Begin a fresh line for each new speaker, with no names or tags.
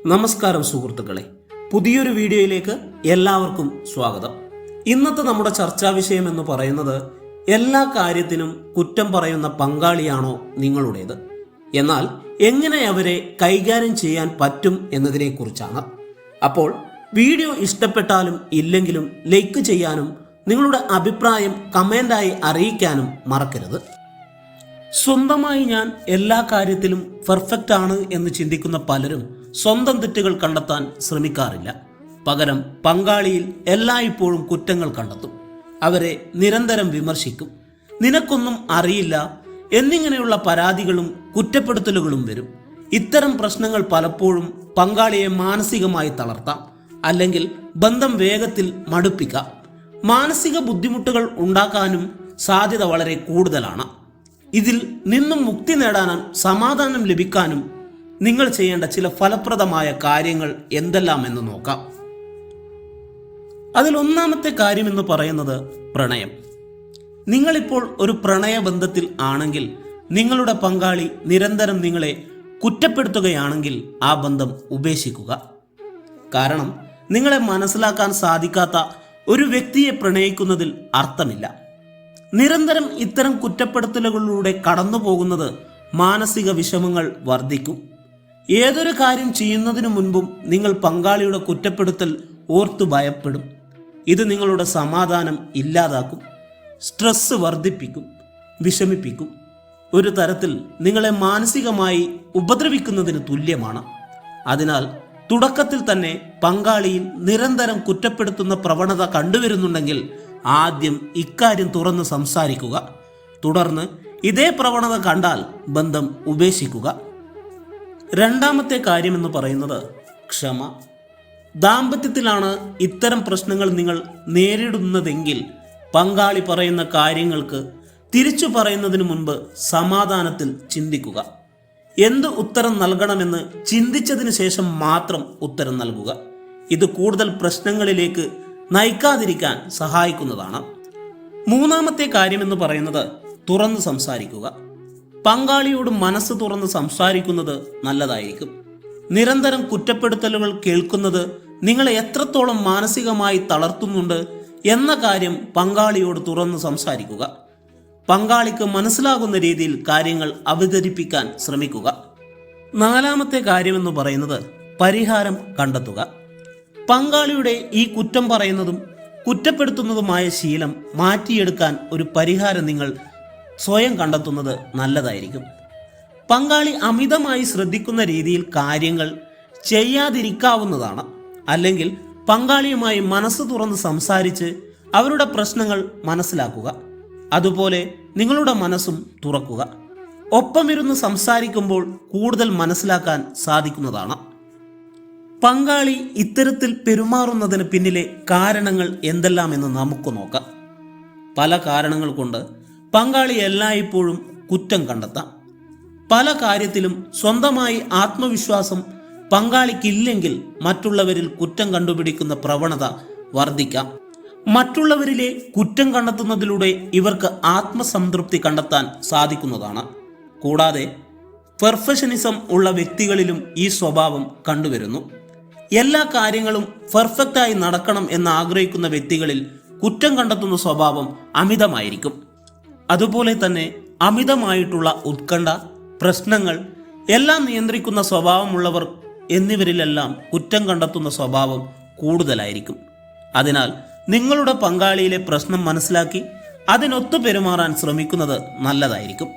നമസ്കാരം സുഹൃത്തുക്കളെ, പുതിയൊരു വീഡിയോയിലേക്ക് എല്ലാവർക്കും സ്വാഗതം. ഇന്നത്തെ നമ്മുടെ ചർച്ചാ വിഷയം എന്ന് പറയുന്നത് എല്ലാ കാര്യത്തിനും കുറ്റം പറയുന്ന പങ്കാളിയാണോ നിങ്ങളുടേത്, എന്നാൽ എങ്ങനെ അവരെ കൈകാര്യം ചെയ്യാൻ പറ്റും എന്നതിനെക്കുറിച്ചാണ്. അപ്പോൾ വീഡിയോ ഇഷ്ടപ്പെട്ടാലും ഇല്ലെങ്കിലും ലൈക്ക് ചെയ്യാനും നിങ്ങളുടെ അഭിപ്രായം കമൻ്റായി അറിയിക്കാനും മറക്കരുത്. സ്വന്തമായി ഞാൻ എല്ലാ കാര്യത്തിലും പെർഫെക്റ്റ് ആണ് എന്ന് ചിന്തിക്കുന്ന പലരും സ്വന്തം തെറ്റുകൾ കണ്ടെത്താൻ ശ്രമിക്കാറില്ല. പകരം പങ്കാളിയിൽ എല്ലായ്പ്പോഴും കുറ്റങ്ങൾ കണ്ടെത്തും. അവരെ നിരന്തരം വിമർശിക്കും. നിനക്കൊന്നും അറിയില്ല എന്നിങ്ങനെയുള്ള പരാതികളും കുറ്റപ്പെടുത്തലുകളും വരും. ഇത്തരം പ്രശ്നങ്ങൾ പലപ്പോഴും പങ്കാളിയെ മാനസികമായി തളർത്താം, അല്ലെങ്കിൽ ബന്ധം വേഗത്തിൽ മടുപ്പിക്കാം. മാനസിക ബുദ്ധിമുട്ടുകൾ ഉണ്ടാക്കാനും സാധ്യത വളരെ കൂടുതലാണ്. ഇതിൽ നിന്നും മുക്തി നേടാനും സമാധാനം ലഭിക്കാനും നിങ്ങൾ ചെയ്യേണ്ട ചില ഫലപ്രദമായ കാര്യങ്ങൾ എന്തെല്ലാമെന്ന് നോക്കാം. അതിൽ ഒന്നാമത്തെ കാര്യം എന്ന് പറയുന്നത് പ്രണയം. നിങ്ങളിപ്പോൾ ഒരു പ്രണയബന്ധത്തിൽ ആണെങ്കിൽ നിങ്ങളുടെ പങ്കാളി നിരന്തരം നിങ്ങളെ കുറ്റപ്പെടുത്തുകയാണെങ്കിൽ ആ ബന്ധം ഉപേക്ഷിക്കുക. കാരണം നിങ്ങളെ മനസ്സിലാക്കാൻ സാധിക്കാത്ത ഒരു വ്യക്തിയെ പ്രണയിക്കുന്നതിൽ അർത്ഥമില്ല. നിരന്തരം ഇത്തരം കുറ്റപ്പെടുത്തലുകളിലൂടെ കടന്നു പോകുന്നത് മാനസിക വിഷമങ്ങൾ വർദ്ധിക്കും. ഏതൊരു കാര്യം ചെയ്യുന്നതിനു മുൻപും നിങ്ങൾ പങ്കാളിയുടെ കുറ്റപ്പെടുത്തൽ ഓർത്തു ഭയപ്പെടും. ഇത് നിങ്ങളുടെ സമാധാനം ഇല്ലാതാക്കും, സ്ട്രെസ് വർദ്ധിപ്പിക്കും, വിഷമിപ്പിക്കും. ഒരു തരത്തിൽ നിങ്ങളെ മാനസികമായി ഉപദ്രവിക്കുന്നതിന് തുല്യമാണ്. അതിനാൽ തുടക്കത്തിൽ തന്നെ പങ്കാളിയിൽ നിരന്തരം കുറ്റപ്പെടുത്തുന്ന പ്രവണത കണ്ടുവരുന്നുണ്ടെങ്കിൽ ആദ്യം ഇക്കാര്യം തുറന്ന് സംസാരിക്കുക. തുടർന്ന് ഇതേ പ്രവണത കണ്ടാൽ ബന്ധം ഉപേക്ഷിക്കുക. രണ്ടാമത്തെ കാര്യമെന്ന് പറയുന്നത് ക്ഷമ. ദാമ്പത്യത്തിലാണ് ഇത്തരം പ്രശ്നങ്ങൾ നിങ്ങൾ നേരിടുന്നതെങ്കിൽ പങ്കാളി പറയുന്ന കാര്യങ്ങൾക്ക് തിരിച്ചു പറയുന്നതിന് മുൻപ് സമാധാനത്തിൽ ചിന്തിക്കുക. എന്ത് ഉത്തരം നൽകണമെന്ന് ചിന്തിച്ചതിന് ശേഷം മാത്രം ഉത്തരം നൽകുക. ഇത് കൂടുതൽ പ്രശ്നങ്ങളിലേക്ക് നയിക്കാതിരിക്കാൻ സഹായിക്കുന്നതാണ്. മൂന്നാമത്തെ കാര്യമെന്ന് പറയുന്നത് തുറന്ന് സംസാരിക്കുക. പങ്കാളിയോട് മനസ്സ് തുറന്ന് സംസാരിക്കുന്നത് നല്ലതായിരിക്കും. നിരന്തരം കുറ്റപ്പെടുത്തലുകൾ കേൾക്കുന്നത് നിങ്ങളെ എത്രത്തോളം മാനസികമായി തളർത്തുന്നുണ്ട് എന്ന കാര്യം പങ്കാളിയോട് തുറന്ന് സംസാരിക്കുക. പങ്കാളിക്ക് മനസ്സിലാകുന്ന രീതിയിൽ കാര്യങ്ങൾ അവതരിപ്പിക്കാൻ ശ്രമിക്കുക. നാലാമത്തെ കാര്യമെന്ന് പറയുന്നത് പരിഹാരം കണ്ടെത്തുക. പങ്കാളിയുടെ ഈ കുറ്റം പറയുന്നതും കുറ്റപ്പെടുത്തുന്നതുമായ ശീലം മാറ്റിയെടുക്കാൻ ഒരു പരിഹാരം നിങ്ങൾ സ്വയം കണ്ടെത്തുന്നത് നല്ലതായിരിക്കും. പങ്കാളി അമിതമായി ശ്രദ്ധിക്കുന്ന രീതിയിൽ കാര്യങ്ങൾ ചെയ്യാതിരിക്കാവുന്നതാണ്. അല്ലെങ്കിൽ പങ്കാളിയുമായി മനസ്സ് തുറന്ന് സംസാരിച്ച് അവരുടെ പ്രശ്നങ്ങൾ മനസ്സിലാക്കുക. അതുപോലെ നിങ്ങളുടെ മനസ്സും തുറക്കുക. ഒപ്പമിരുന്ന് സംസാരിക്കുമ്പോൾ കൂടുതൽ മനസ്സിലാക്കാൻ സാധിക്കുന്നതാണ്. പങ്കാളി ഇത്തരത്തിൽ പെരുമാറുന്നതിന് പിന്നിലെ കാരണങ്ങൾ എന്തെല്ലാമെന്ന് നമുക്ക് നോക്കാം. പല കാരണങ്ങൾ കൊണ്ട് പങ്കാളി എല്ലായ്പ്പോഴും കുറ്റം കണ്ടെത്താം. പല കാര്യത്തിലും സ്വന്തമായി ആത്മവിശ്വാസം പങ്കാളിക്കില്ലെങ്കിൽ മറ്റുള്ളവരിൽ കുറ്റം കണ്ടുപിടിക്കുന്ന പ്രവണത വർദ്ധിക്കാം. മറ്റുള്ളവരിലെ കുറ്റം കണ്ടെത്തുന്നതിലൂടെ ഇവർക്ക് ആത്മസംതൃപ്തി കണ്ടെത്താൻ സാധിക്കുന്നതാണ്. കൂടാതെ പെർഫെക്ഷനിസം ഉള്ള വ്യക്തികളിലും ഈ സ്വഭാവം കണ്ടുവരുന്നു. എല്ലാ കാര്യങ്ങളും പെർഫെക്റ്റായി നടക്കണം എന്ന് ആഗ്രഹിക്കുന്ന വ്യക്തികളിൽ കുറ്റം കണ്ടെത്തുന്ന സ്വഭാവം അമിതമായിരിക്കും. അതുപോലെ തന്നെ അമിതമായിട്ടുള്ള ഉത്കണ്ഠ, പ്രശ്നങ്ങൾ എല്ലാം നിയന്ത്രിക്കുന്ന സ്വഭാവമുള്ളവർ എന്നിവരിലെല്ലാം കുറ്റം കണ്ടെത്തുന്ന സ്വഭാവം കൂടുതലായിരിക്കും. അതിനാൽ നിങ്ങളുടെ പങ്കാളിയിലെ പ്രശ്നം മനസ്സിലാക്കി അതിനൊത്തു പെരുമാറാൻ ശ്രമിക്കുന്നത് നല്ലതായിരിക്കും.